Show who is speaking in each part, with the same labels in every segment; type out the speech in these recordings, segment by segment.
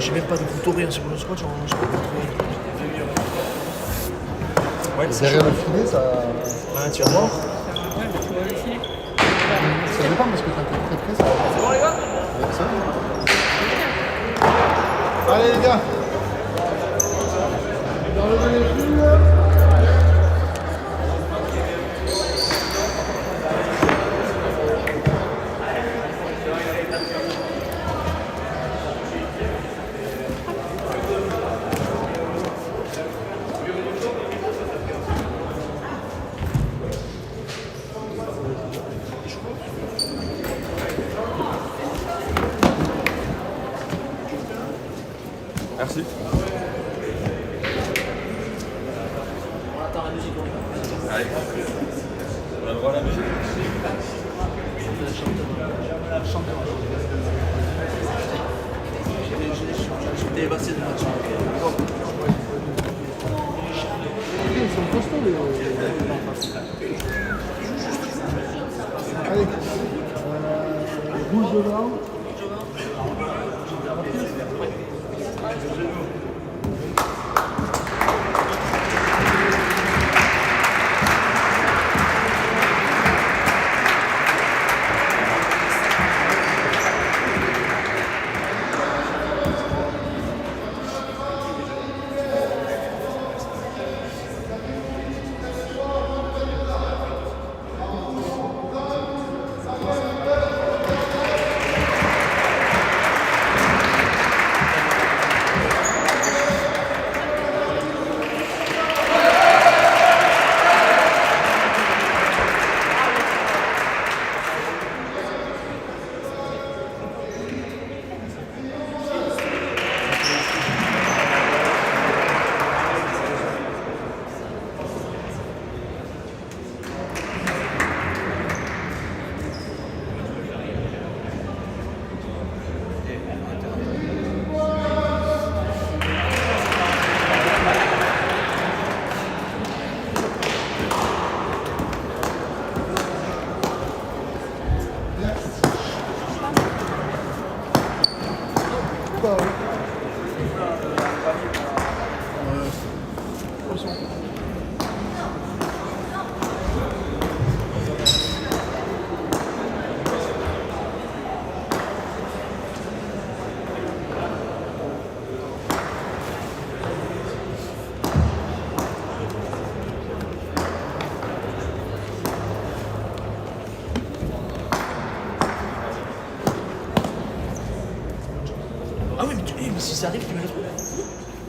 Speaker 1: j'ai même pas de couteau, rien, c'est pour le squat, je peux pas trouver. Ouais, c'est
Speaker 2: Derrière
Speaker 1: chaud.
Speaker 2: le filet, ça.
Speaker 1: Ouais, tu vas voir.
Speaker 2: Ça dépend parce que quand t'es très près, ça va.
Speaker 3: C'est bon les gars?
Speaker 2: Allez les gars. Enlevez les fils.
Speaker 3: Merci.
Speaker 1: On attend la musique, on y va.
Speaker 3: Allez. On a le droit à la musique.
Speaker 1: J'étais évacué de match.
Speaker 2: Ils sont costauds les. Allez. Rouge devant.
Speaker 1: Ah oui, mais si ça arrive, tu mets le truc.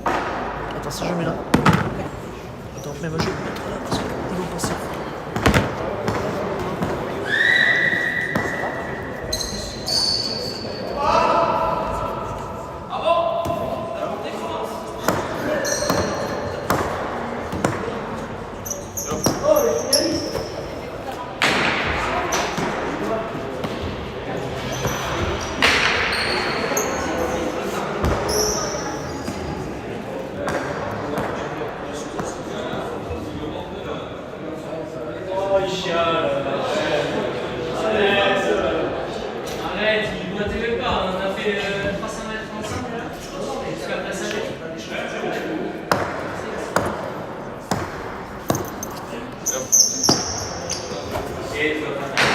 Speaker 1: Attends, si je mets là. Attends, même je vais le mettre là parce qu'ils vont passer.
Speaker 4: Arrête, il ne boitait même pas, on a fait 300 mètres ensemble là, jusqu'à la place Et tu vas pas faire.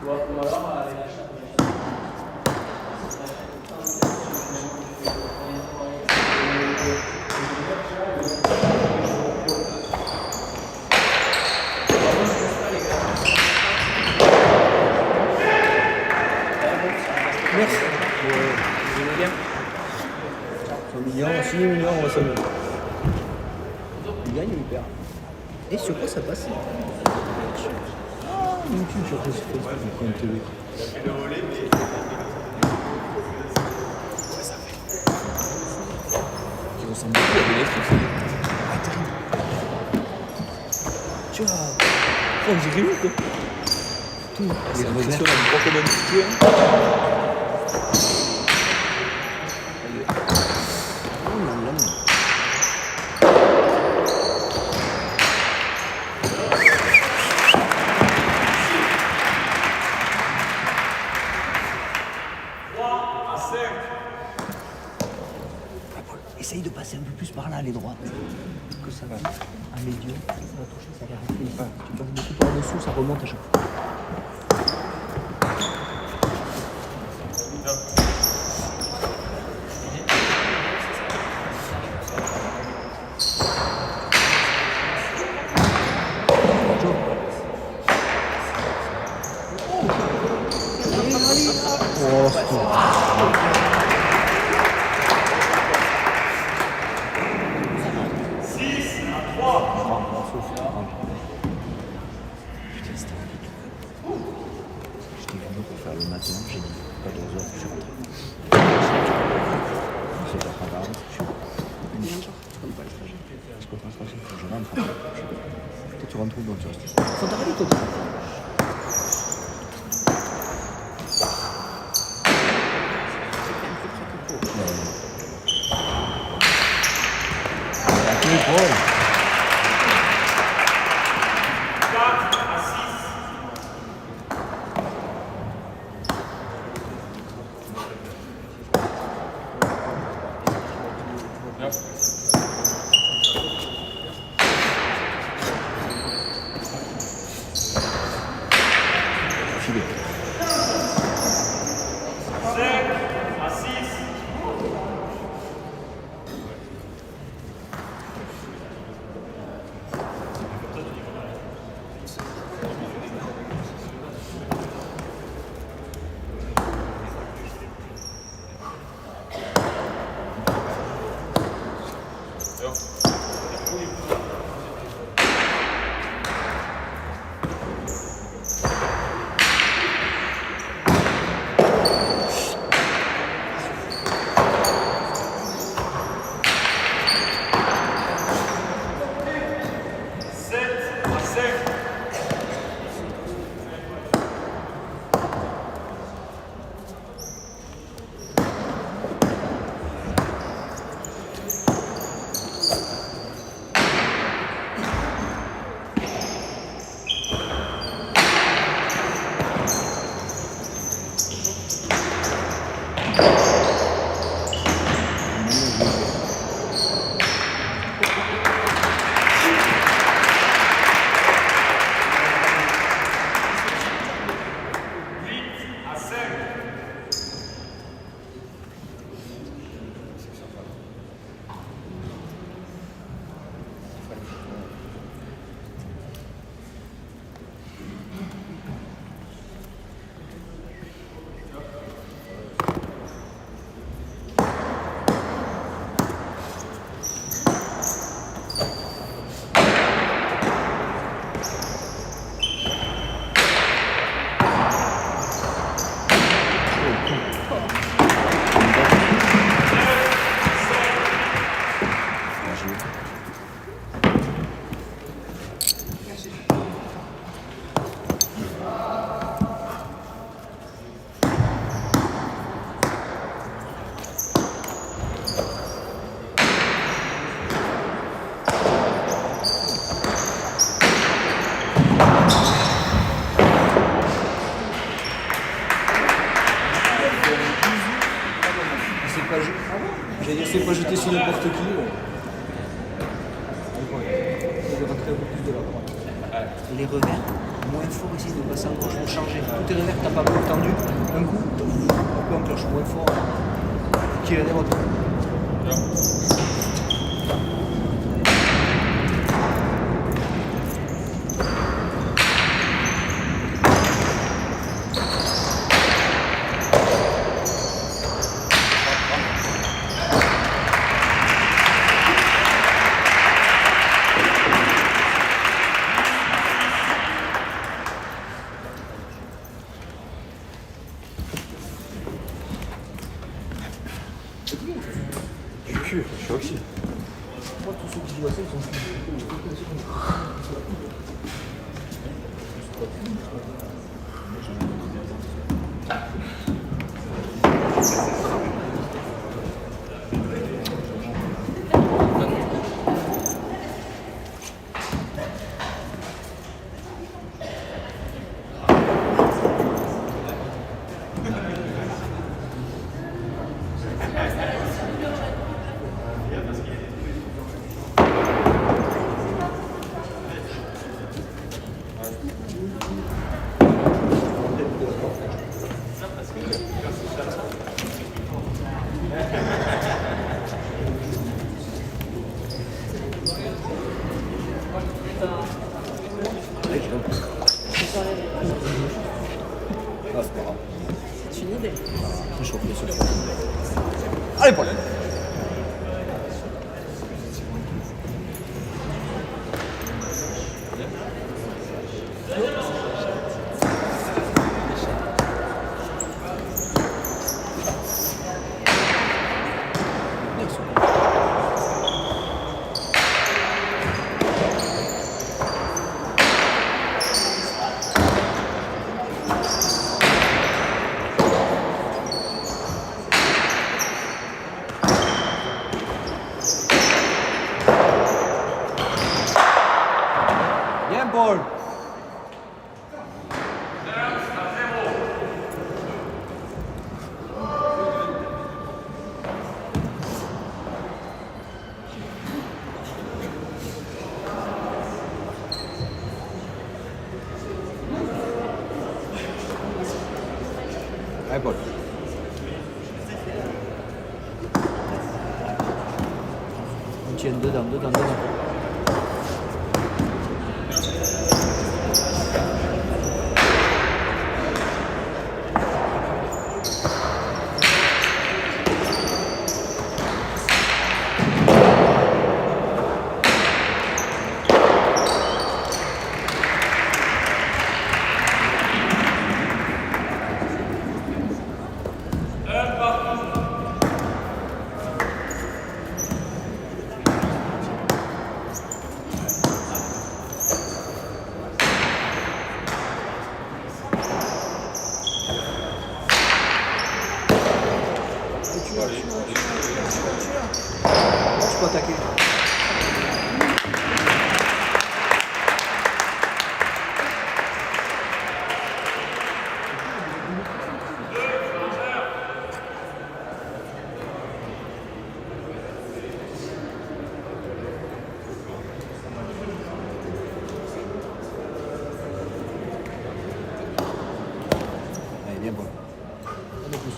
Speaker 1: Merci.
Speaker 5: Vous allez bien 100 millions, 6 millions, on va s'amuser. Il gagne ou il perd?
Speaker 1: Et sur quoi ça passe?
Speaker 5: Ah, YouTube sur Facebook, compte TV. Qui ressemble beaucoup à des lettres.
Speaker 1: Tu vois, on dirait où quoi? Tout.
Speaker 5: Les révolutions, on a pas comment situer.
Speaker 1: Essaye de passer un peu plus par là, les droites. Que ça va. Un médium, ça va toucher, ça va rester. Tu passes beaucoup par dessous, ça remonte à chaque fois.
Speaker 5: Oh, c'est cool.
Speaker 1: J'étais venu pour faire le matin, j'ai dit pas 2 heures, je suis rentré. C'est pas grave, je suis comme pas le trajet. Parce que pas le trajet, faut que je rentre. Peut-être tu rentres où donc tu restes. Faut t'arrêter toi.
Speaker 5: J'allais dire, c'est pas jeter sur n'importe qui. Il faut rentrer un peu plus de la droite. les revers, moins fort, essayer de passer encore pour changer. Tous tes revers, t'as pas beaucoup tendu, un coup, un peu enclenche moins fort, qui est l'autre.
Speaker 3: Du cul, je suis oxy.
Speaker 2: Moi, tous ceux qui jouent à ça, ils sont
Speaker 5: Ah, c'est pas grave.
Speaker 1: C'est une idée.
Speaker 5: Je suis replié sur le front. Allez, Paul. Bien, Paul. Allez, Paul. On tient dedans. Tu peux attaquer. Allez, bien bon. Un peu plus.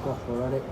Speaker 5: Encore, faut aller.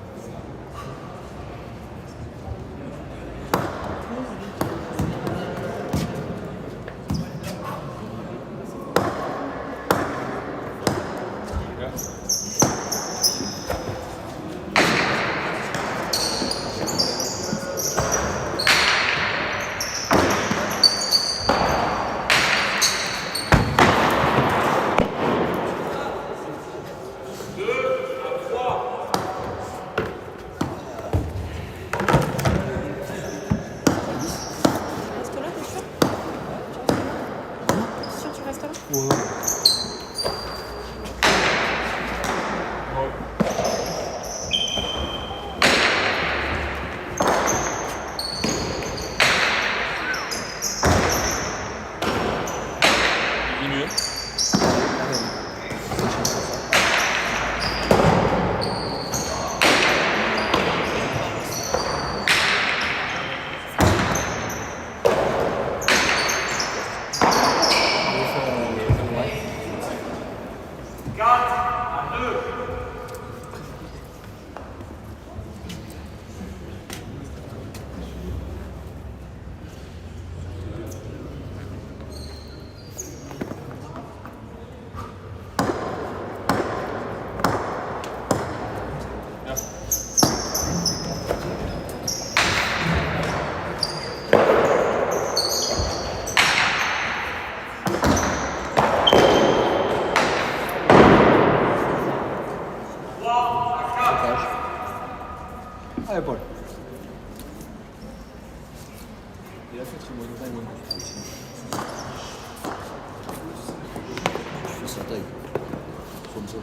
Speaker 5: Allez, Paul. Il a fait son bon temps, tu fais sa taille. Comme ça.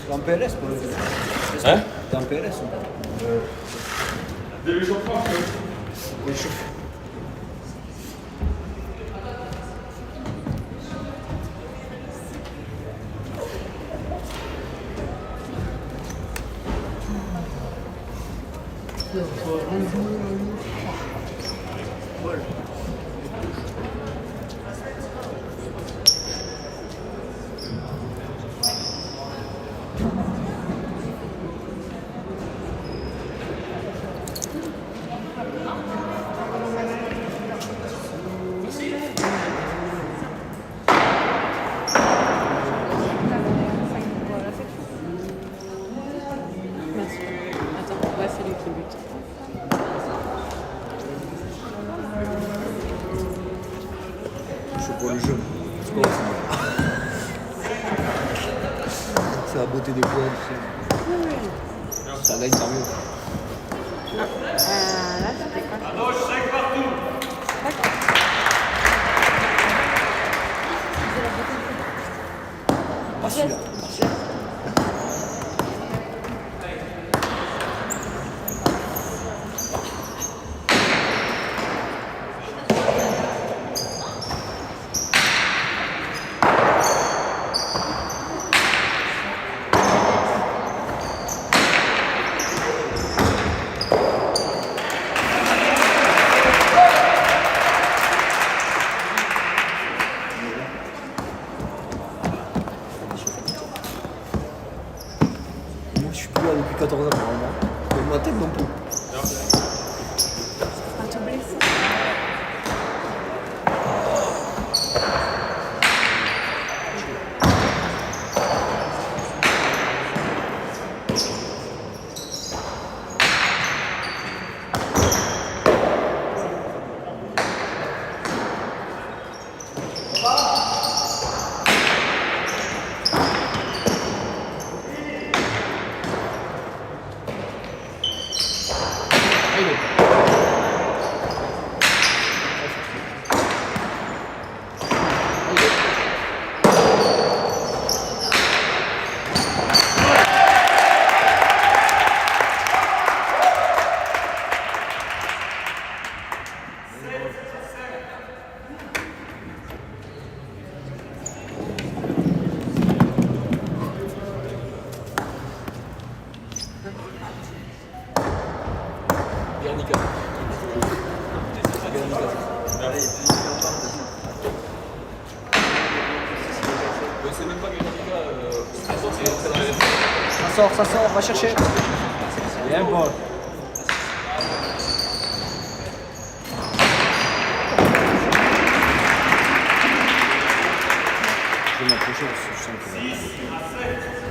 Speaker 5: T'es en PLS pour le jeu.
Speaker 3: Hein?
Speaker 5: T'es en PLS ou pas? Oui, chauffe.
Speaker 6: C'est lui qui bute.
Speaker 5: Je suis pour le jeu. C'est quoi c'est la beauté des points, tu sais. Ça gagne tant mieux.
Speaker 6: Là, c'était quoi? D'accord.
Speaker 5: Pas celui-là. ça sort, va chercher.
Speaker 3: Bien, Paul. Je vais m'approcher parce que je sens que...